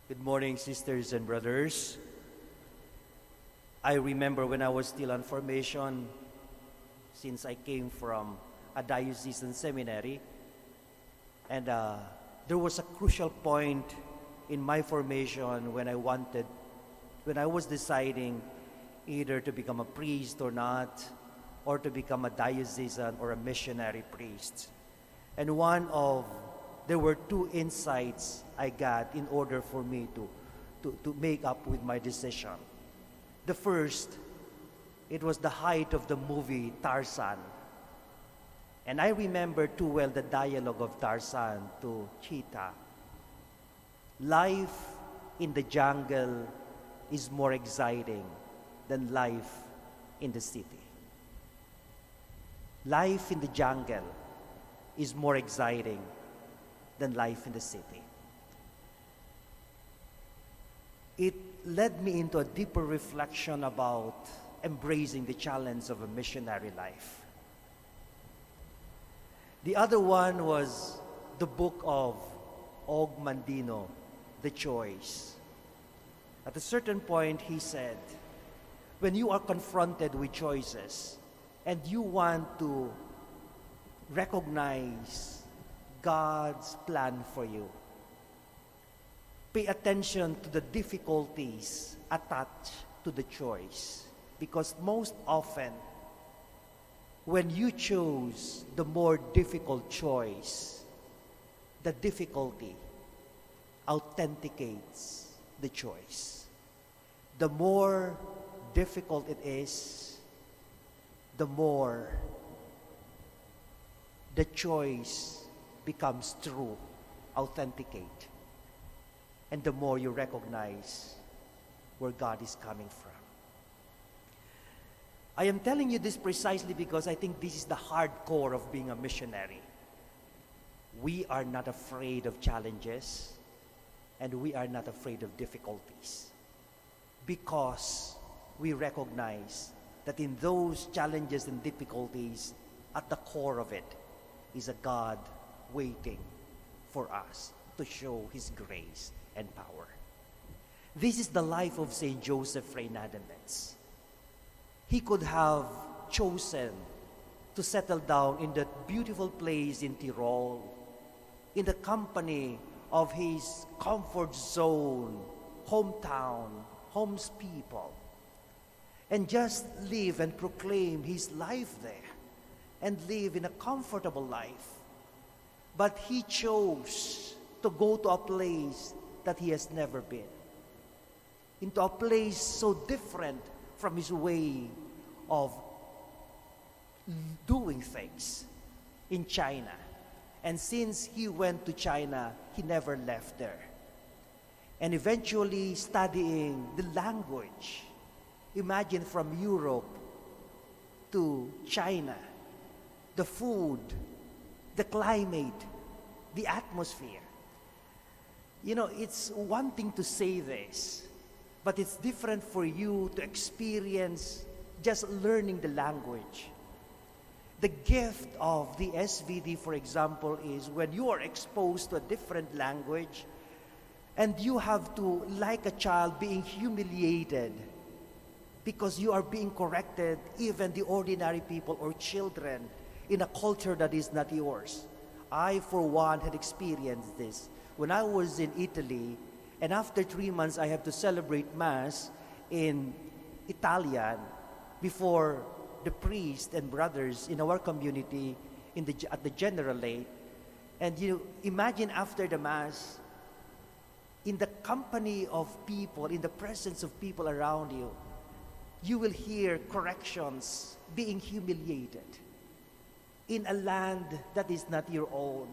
Good morning, sisters and brothers. I remember when I was still on formation, since I came from a Diocesan Seminary, and there was a crucial point in my formation when I was deciding either to become a priest or not, or to become a diocesan or a missionary priest. And there were two insights I got in order for me to make up with my decision. The first, it was the height of the movie Tarzan. And I remember too well the dialogue of Tarzan to Cheetah. Life in the jungle is more exciting than life in the city. Life in the jungle is more exciting than life in the city. It led me into a deeper reflection about embracing the challenge of a missionary life. The other one was the book of Og Mandino, The Choice. At a certain point, he said, when you are confronted with choices and you want to recognize God's plan for you, pay attention to the difficulties attached to the choice. Because most often, when you choose the more difficult choice, the difficulty authenticates the choice. The more difficult it is, the more the choice becomes true, authenticate, and the more you recognize where God is coming from. I am telling you this precisely because I think this is the hardcore of being a missionary. We are not afraid of challenges, and we are not afraid of difficulties, because we recognize that in those challenges and difficulties, at the core of it is a God waiting for us to show His grace and power. This is the life of St. Joseph Reynademets. He could have chosen to settle down in that beautiful place in Tyrol, in the company of his comfort zone, hometown, home's people, and just live and proclaim his life there and live in a comfortable life. But he chose to go to a place that he has never been, into a place so different from his way of doing things in China. And since he went to China, he never left there. And eventually studying the language. Imagine from Europe to China, the food, the climate, the atmosphere. You know, it's one thing to say this, but it's different for you to experience just learning the language. The gift of the SVD, for example, is when you are exposed to a different language and you have to, like a child, being humiliated because you are being corrected, even the ordinary people or children in a culture that is not yours. I, for one, had experienced this. When I was in Italy, and after 3 months, I have to celebrate Mass in Italian before the priest and brothers in our community at the general late. And you imagine after the Mass, in the company of people, in the presence of people around you, you will hear corrections, being humiliated in a land that is not your own,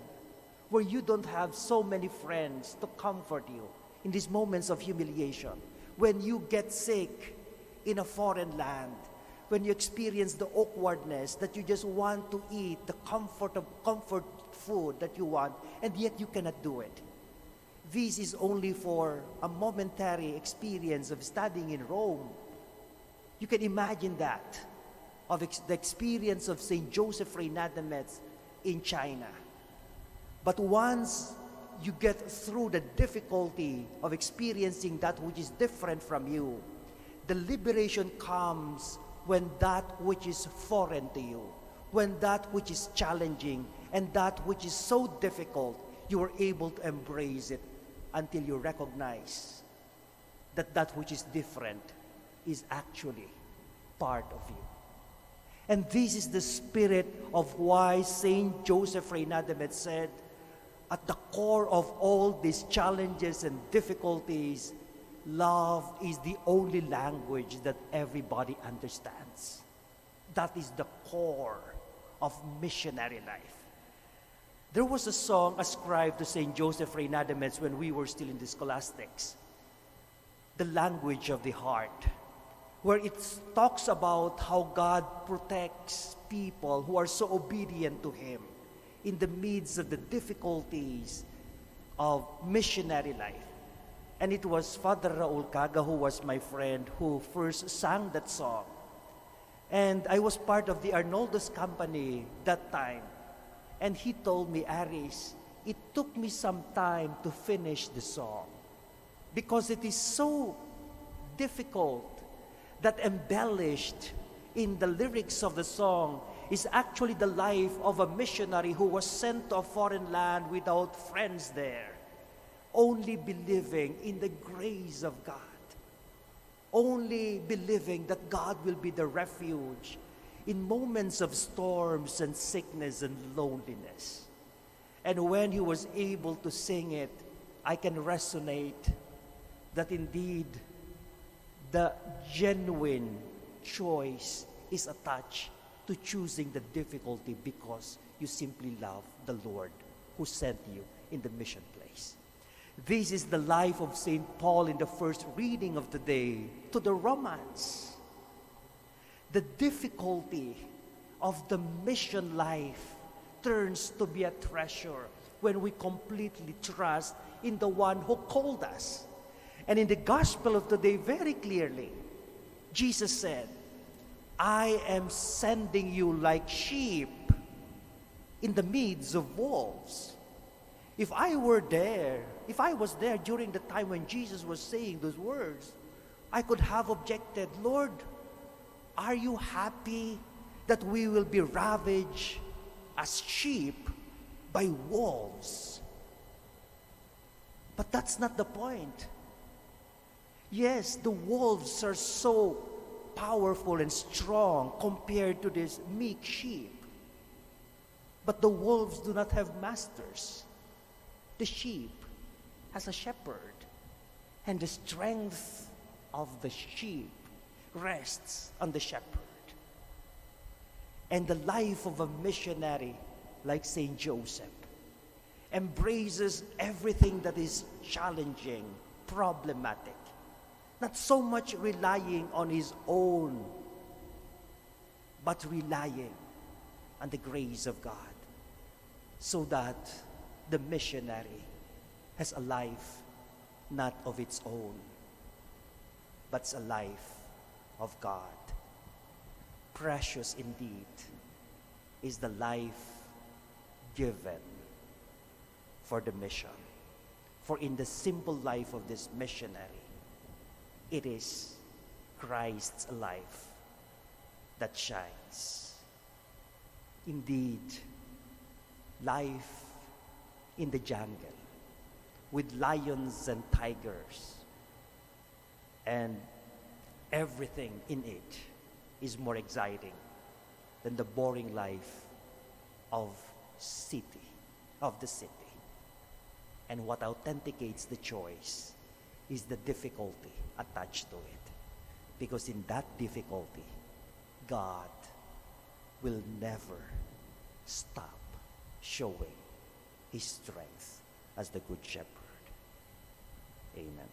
where you don't have so many friends to comfort you in these moments of humiliation. When you get sick in a foreign land, when you experience the awkwardness that you just want to eat the comfort food that you want, and yet you cannot do it. This is only for a momentary experience of studying in Rome. You can imagine that, of the experience of St. Joseph Reynademets in China. But once you get through the difficulty of experiencing that which is different from you, the liberation comes when that which is foreign to you, when that which is challenging and that which is so difficult, you are able to embrace it until you recognize that that which is different is actually part of you. And this is the spirit of why Saint Joseph Reinademet said, at the core of all these challenges and difficulties, love is the only language that everybody understands. That is the core of missionary life. There was a song ascribed to Saint Joseph Reinademet when we were still in the scholastics, The Language of the Heart, where it talks about how God protects people who are so obedient to Him in the midst of the difficulties of missionary life. And it was Father Raul Caga, who was my friend, who first sang that song. And I was part of the Arnold's company that time. And he told me, Aris, it took me some time to finish the song because it is so difficult that embellished in the lyrics of the song is actually the life of a missionary who was sent to a foreign land without friends there, only believing in the grace of God, only believing that God will be the refuge in moments of storms and sickness and loneliness. And when he was able to sing it, I can resonate that indeed the genuine choice is attached to choosing the difficulty because you simply love the Lord who sent you in the mission place. This is the life of St. Paul in the first reading of the day to the Romans. The difficulty of the mission life turns to be a treasure when we completely trust in the one who called us. And in the gospel of today, very clearly, Jesus said, I am sending you like sheep in the midst of wolves. If I was there during the time when Jesus was saying those words, I could have objected, Lord, are you happy that we will be ravaged as sheep by wolves? But that's not the point. Yes, the wolves are so powerful and strong compared to this meek sheep. But the wolves do not have masters. The sheep has a shepherd, and the strength of the sheep rests on the shepherd. And the life of a missionary like Saint Joseph embraces everything that is challenging, problematic, not so much relying on his own, but relying on the grace of God, so that the missionary has a life not of its own, but a life of God. Precious indeed is the life given for the mission. For in the simple life of this missionary, it is Christ's life that shines. Indeed, life in the jungle with lions and tigers, and everything in it is more exciting than the boring life of the city. And what authenticates the choice is the difficulty attached to it. Because in that difficulty, God will never stop showing His strength as the Good Shepherd. Amen.